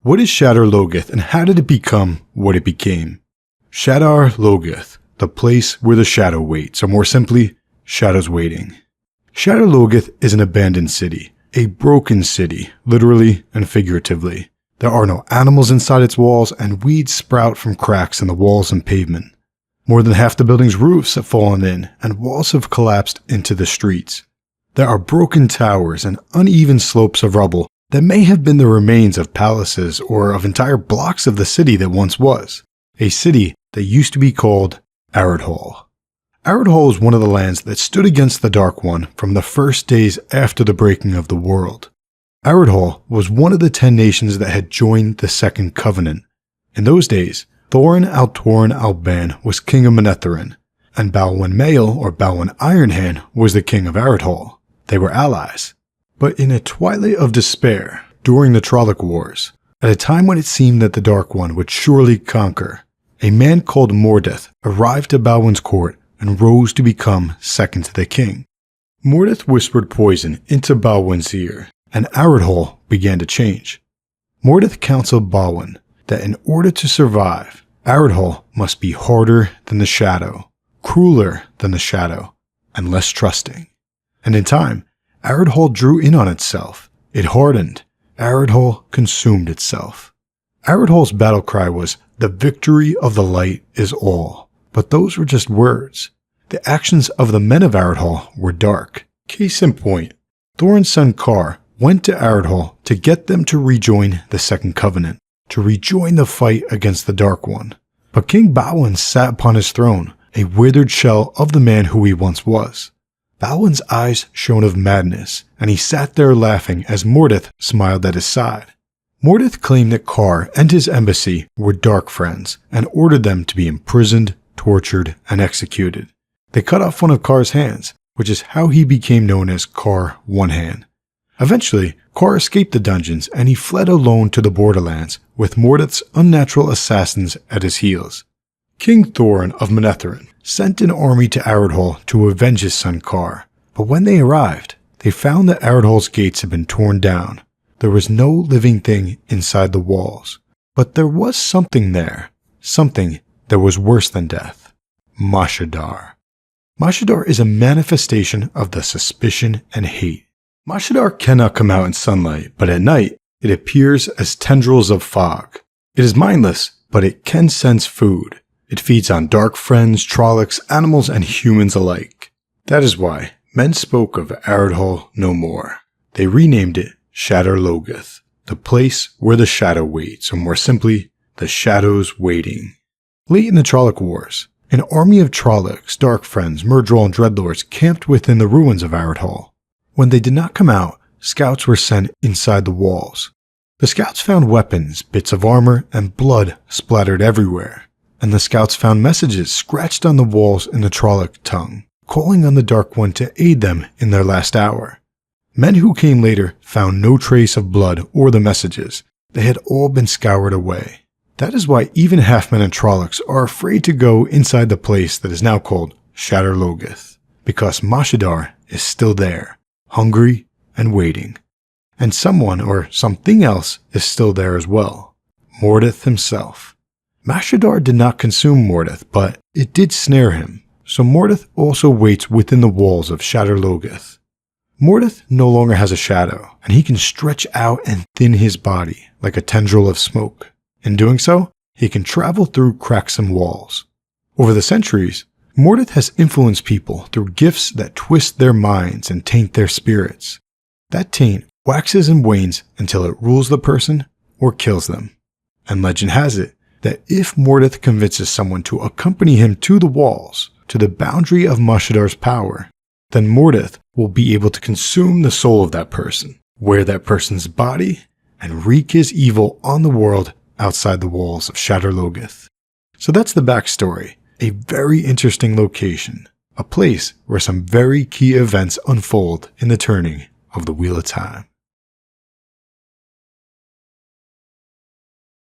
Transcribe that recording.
What is Shadar Logoth and how did it become what it became? Shadar Logoth, the place where the shadow waits, or more simply, shadows waiting. Shadar Logoth is an abandoned city, a broken city, literally and figuratively. There are no animals inside its walls and weeds sprout from cracks in the walls and pavement. More than half the building's roofs have fallen in and walls have collapsed into the streets. There are broken towers and uneven slopes of rubble that may have been the remains of palaces or of entire blocks of the city that once was. A city that used to be called Aridhol. Aridhol is one of the lands that stood against the Dark One from the first days after the breaking of the world. Aridhol was one of the 10 nations that had joined the Second Covenant. In those days, Thorin Altorin Alban was king of Manetheren, and Balwin Mael or Balwin Ironhand was the king of Aridhol. They were allies. But in a twilight of despair, during the Trolloc Wars, at a time when it seemed that the Dark One would surely conquer, a man called Mordeth arrived at Balwin's court and rose to become second to the king. Mordeth whispered poison into Balwin's ear, and Aridhol began to change. Mordeth counseled Balwin that in order to survive, Aridhol must be harder than the shadow, crueler than the shadow, and less trusting. And in time, Aridhol drew in on itself. It hardened. Aridhol consumed itself. Aridhol's battle cry was, "The victory of the light is all." But those were just words. The actions of the men of Aridhol were dark. Case in point, Thorin's son Kar went to Aridhol to get them to rejoin the Second Covenant, to rejoin the fight against the Dark One. But King Balwin sat upon his throne, a withered shell of the man who he once was. Balwin's eyes shone of madness, and he sat there laughing as Mordeth smiled at his side. Mordeth claimed that Kar and his embassy were dark friends, and ordered them to be imprisoned, tortured, and executed. They cut off one of Kar's hands, which is how he became known as Kar One Hand. Eventually, Kar escaped the dungeons, and he fled alone to the borderlands, with Mordeth's unnatural assassins at his heels. King Thorin of Manetheren sent an army to Aridhol to avenge his son Kar, but when they arrived, they found that Aridhol's gates had been torn down. There was no living thing inside the walls, but there was something there, something that was worse than death. Mashandar. Mashandar is a manifestation of the suspicion and hate. Mashandar cannot come out in sunlight, but at night, it appears as tendrils of fog. It is mindless, but it can sense food. It feeds on dark friends, Trollocs, animals, and humans alike. That is why men spoke of Aridhol no more. They renamed it Shadar Logoth, the place where the shadow waits, or more simply, the shadows waiting. Late in the Trolloc Wars, an army of Trollocs, dark friends, Murdrol, and Dreadlords camped within the ruins of Aridhol. When they did not come out, scouts were sent inside the walls. The scouts found weapons, bits of armor, and blood splattered everywhere. And the scouts found messages scratched on the walls in the Trolloc tongue, calling on the Dark One to aid them in their last hour. Men who came later found no trace of blood or the messages. They had all been scoured away. That is why even half-men and Trollocs are afraid to go inside the place that is now called Shadar Logoth, because Mashandar is still there, hungry and waiting. And someone or something else is still there as well, Mordeth himself. Mashandar did not consume Mordeth, but it did snare him, so Mordeth also waits within the walls of Shadar Logoth. Mordeth no longer has a shadow, and he can stretch out and thin his body like a tendril of smoke. In doing so, he can travel through cracks in walls. Over the centuries, Mordeth has influenced people through gifts that twist their minds and taint their spirits. That taint waxes and wanes until it rules the person or kills them. And legend has it that if Mordeth convinces someone to accompany him to the walls, to the boundary of Mashandar's power, then Mordeth will be able to consume the soul of that person, wear that person's body, and wreak his evil on the world outside the walls of Shadar Logoth. So that's the backstory, a very interesting location, a place where some very key events unfold in the turning of the Wheel of Time.